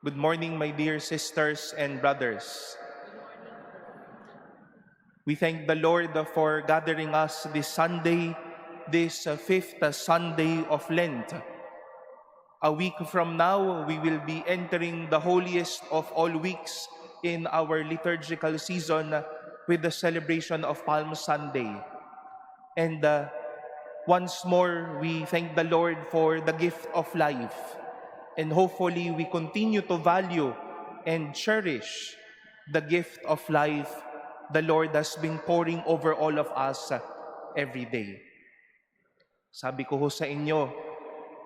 Good morning, my dear sisters and brothers. We thank the Lord for gathering us this Sunday, this fifth Sunday of Lent. A week from now, we will be entering the holiest of all weeks in our liturgical season with the celebration of Palm Sunday. And once more, we thank the Lord for the gift of life. And hopefully, we continue to value and cherish the gift of life the Lord has been pouring over all of us every day. Sabi ko ho sa inyo,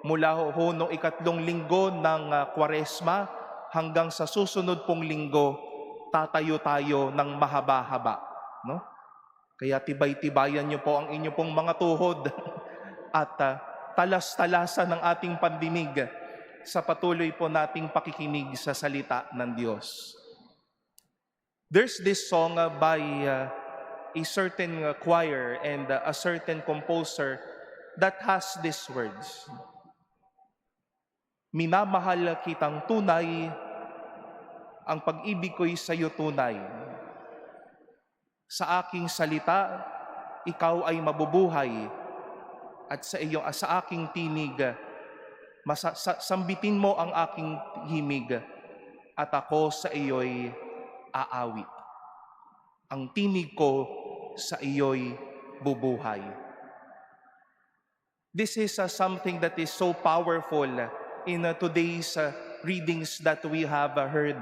mula ho noong ikatlong linggo ng Kwaresma hanggang sa susunod pong linggo, tatayo tayo ng mahaba-haba. No? Kaya tibay-tibayan niyo po ang inyo pong mga tuhod at talas-talasan ng ating pandinig sa patuloy po nating pakikinig sa salita ng Diyos. There's this song by a certain choir and a certain composer that has these words. Minamahal kitang tunay, ang pag-ibig ko'y sa'yo tunay. Sa aking salita, ikaw ay mabubuhay, at sa aking tinig, sambitin mo ang aking himig, at ako sa iyo'y aawit. Ang tinig ko sa iyo'y bubuhay. This is something that is so powerful in today's readings that we have heard.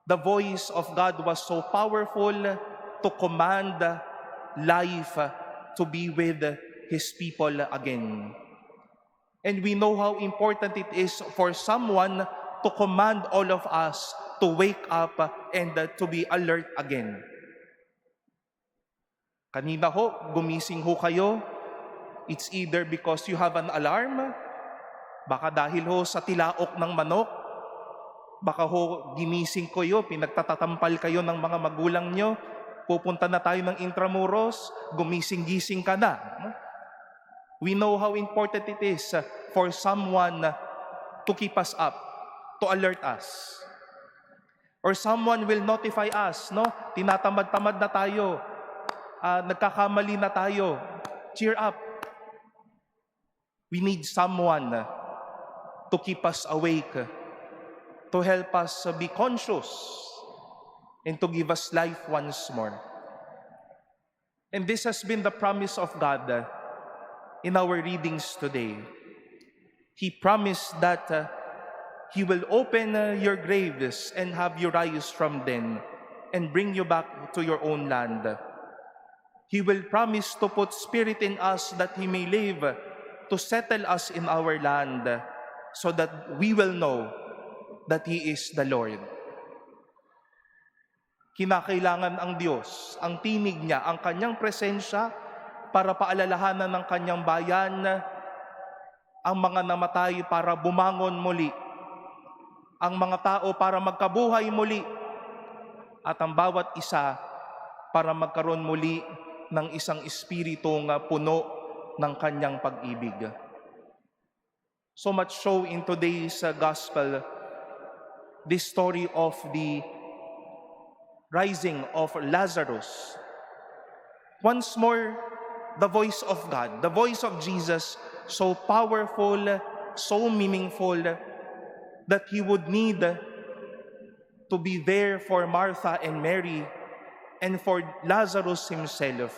The voice of God was so powerful to command life to be with His people again. And we know how important it is for someone to command all of us to wake up and to be alert again. Kanina ho, gumising ho kayo. It's either because you have an alarm, baka dahil ho sa tilaok ng manok, baka ho ginising kayo, pinagtatatampal kayo ng mga magulang nyo, pupunta na tayo ng Intramuros, gumising-gising ka na. We know how important it is for someone to keep us up, to alert us. Or someone will notify us, no? Tinatamad-tamad na tayo, nagkakamali na tayo. Cheer up. We need someone to keep us awake, to help us be conscious, and to give us life once more. And this has been the promise of God in our readings today. He promised that He will open your graves and have you rise from them and bring you back to your own land. He will promise to put spirit in us that He may live, to settle us in our land, so that we will know that He is the Lord. Kinakailangan ang Diyos, ang tinig niya, ang kanyang presensya para paalalahanan ng kanyang bayan ang mga namatay para bumangon muli, ang mga tao para magkabuhay muli, at ang bawat isa para magkaroon muli ng isang espiritong puno ng kanyang pag-ibig. So much so in today's gospel, this story of the rising of Lazarus. Once more, the voice of God, the voice of Jesus, so powerful, so meaningful, that He would need to be there for Martha and Mary and for Lazarus himself,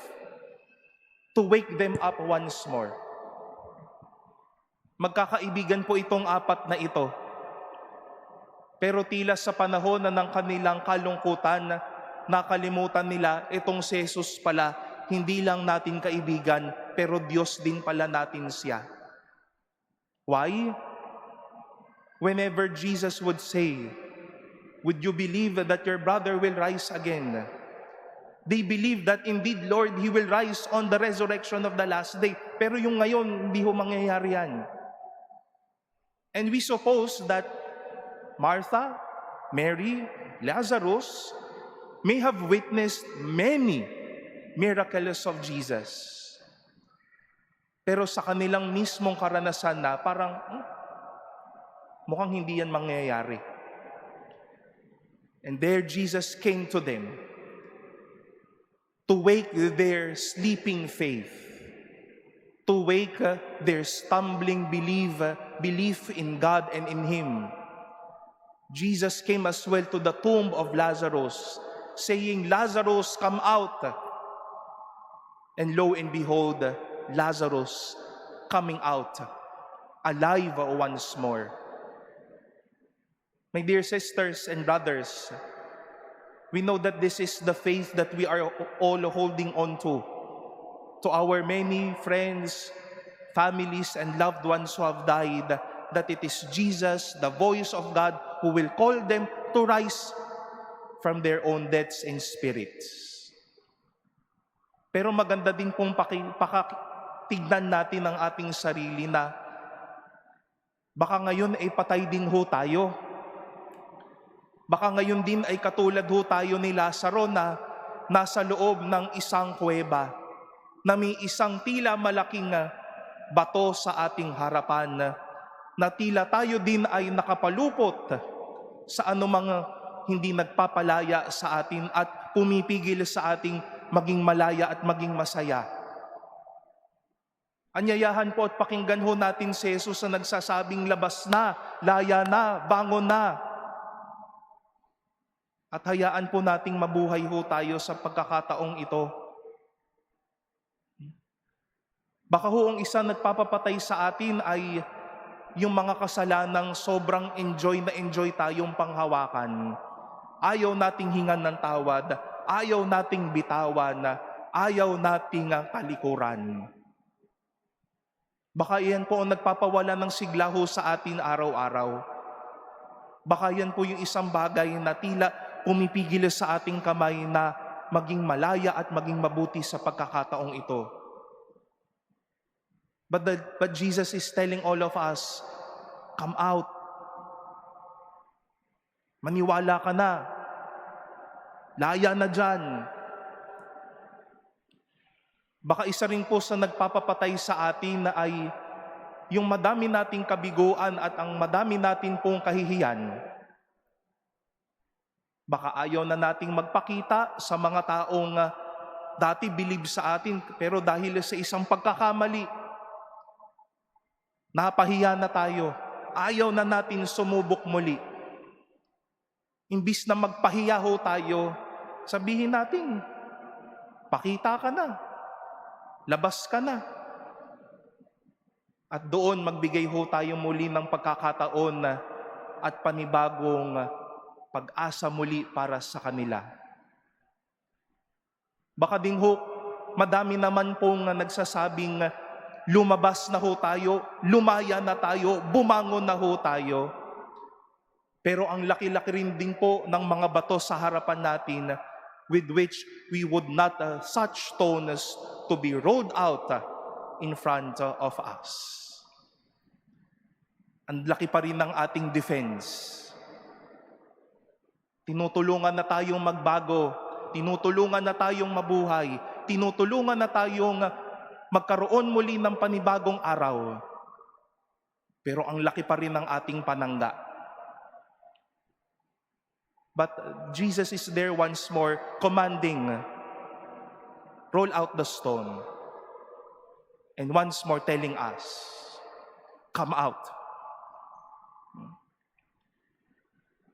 to wake them up once more. Magkakaibigan po itong apat na ito. Pero tila sa panahon na ng kanilang kalungkutan, nakalimutan nila itong si Jesus pala, hindi lang natin kaibigan, pero Diyos din pala natin siya. Why? Whenever Jesus would say, "Would you believe that your brother will rise again?" They believe that indeed, Lord, He will rise on the resurrection of the last day. Pero yung ngayon, hindi ho mangyayari yan. And we suppose that Martha, Mary, Lazarus may have witnessed many miracles of Jesus. Pero sa kanilang mismong karanasan na parang, Mukhang hindi yan mangyayari. And there Jesus came to them to wake their sleeping faith, to wake their stumbling belief in God and in Him. Jesus came as well to the tomb of Lazarus, saying, "Lazarus, come out." And lo and behold, Lazarus coming out, alive once more. My dear sisters and brothers, we know that this is the faith that we are all holding on to our many friends, families, and loved ones who have died, that it is Jesus, the voice of God, who will call them to rise from their own deaths and spirits. Pero maganda din pong tignan natin ang ating sarili na baka ngayon ay patay din ho tayo. Baka ngayon din ay katulad ho tayo ni Lazaro na nasa loob ng isang kuweba, na may isang tila malaking bato sa ating harapan, na tila tayo din ay nakapalupot sa anumang hindi nagpapalaya sa atin at pumipigil sa ating maging malaya at maging masaya. Anyayahan po at pakinggan ho natin si Jesus na nagsasabing, "Labas na, laya na, bangon na." At hayaan po nating mabuhay ho tayo sa pagkakataong ito. Baka ho ang isang nagpapapatay sa atin ay yung mga kasalanang sobrang enjoy tayong panghawakan. Ayaw nating hingan ng tawad, ayaw nating bitawan, ayaw nating talikuran. Baka yan po ang nagpapawala ng sigla ho sa atin araw-araw. Baka yan po yung isang bagay na tila pumipigil sa ating kamay na maging malaya at maging mabuti sa pagkakataong ito. But Jesus is telling all of us, come out. Maniwala ka na. Laya na dyan. Baka isa rin po sa nagpapapatay sa atin na ay yung madami nating kabiguan at ang madami natin pong kahihiyan. Baka ayaw na nating magpakita sa mga taong dati believe sa atin, pero dahil sa isang pagkakamali, napahiya na tayo. Ayaw na natin sumubok muli. Imbis na magpahiya ho tayo, sabihin natin, pakita ka na. Labas ka na. At doon magbigay ho tayo muli ng pagkakataon at panibagong pag-asa muli para sa kanila. Baka din ho, madami naman pong nagsasabing lumabas na ho tayo, lumaya na tayo, bumangon na ho tayo. Pero ang laki-laki rin din po ng mga bato sa harapan natin with which we would not such stones to be rolled out in front of us. Ang laki pa rin ng ating defense. Tinutulungan na tayong magbago, tinutulungan na tayong mabuhay, tinutulungan na tayong magkaroon muli ng panibagong araw. Pero ang laki pa rin ng ating panangga. But Jesus is there once more commanding, roll out the stone. And once more telling us, come out.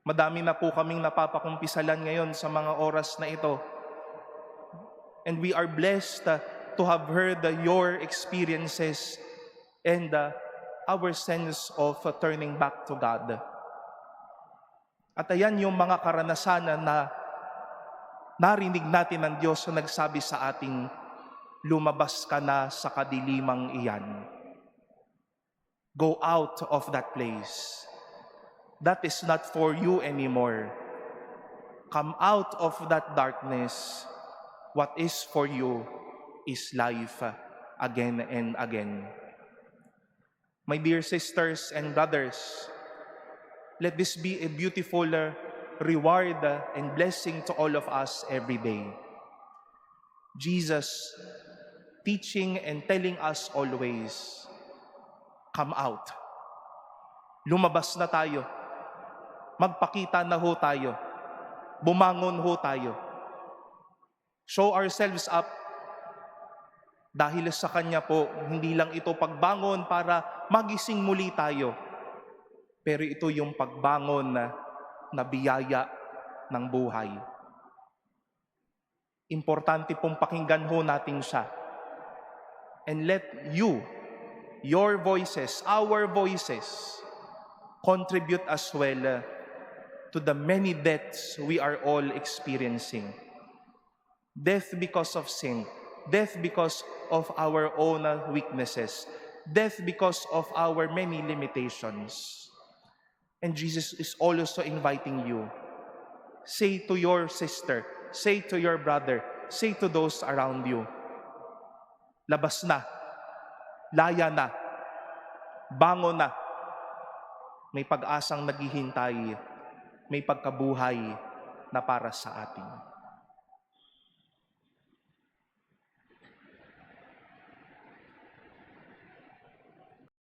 Madami na po kaming napapakumpisalan ngayon sa mga oras na ito. And we are blessed to have heard your experiences and our sense of turning back to God. At ayan yung mga karanasan na narinig natin ng Diyos na nagsabi sa ating, lumabas ka na sa kadilimang iyan. Go out of that place. That is not for you anymore. Come out of that darkness. What is for you is life again and again. My dear sisters and brothers, let this be a beautiful reward and blessing to all of us every day. Jesus teaching and telling us always, come out. Lumabas na tayo. Magpakita na ho tayo. Bumangon ho tayo. Show ourselves up. Dahil sa Kanya po, hindi lang ito pagbangon para magising muli tayo. Pero ito yung pagbangon na biyaya ng buhay. Importante pong pakinggan ho natin siya. And let you, your voices, our voices, contribute as well to the many deaths we are all experiencing. Death because of sin, death because of our own weaknesses, death because of our many limitations. And Jesus is also inviting you. Say to your sister, say to your brother, say to those around you, labas na, laya na, bangon na. May pag-asang naghihintay, may pagkabuhay na para sa atin.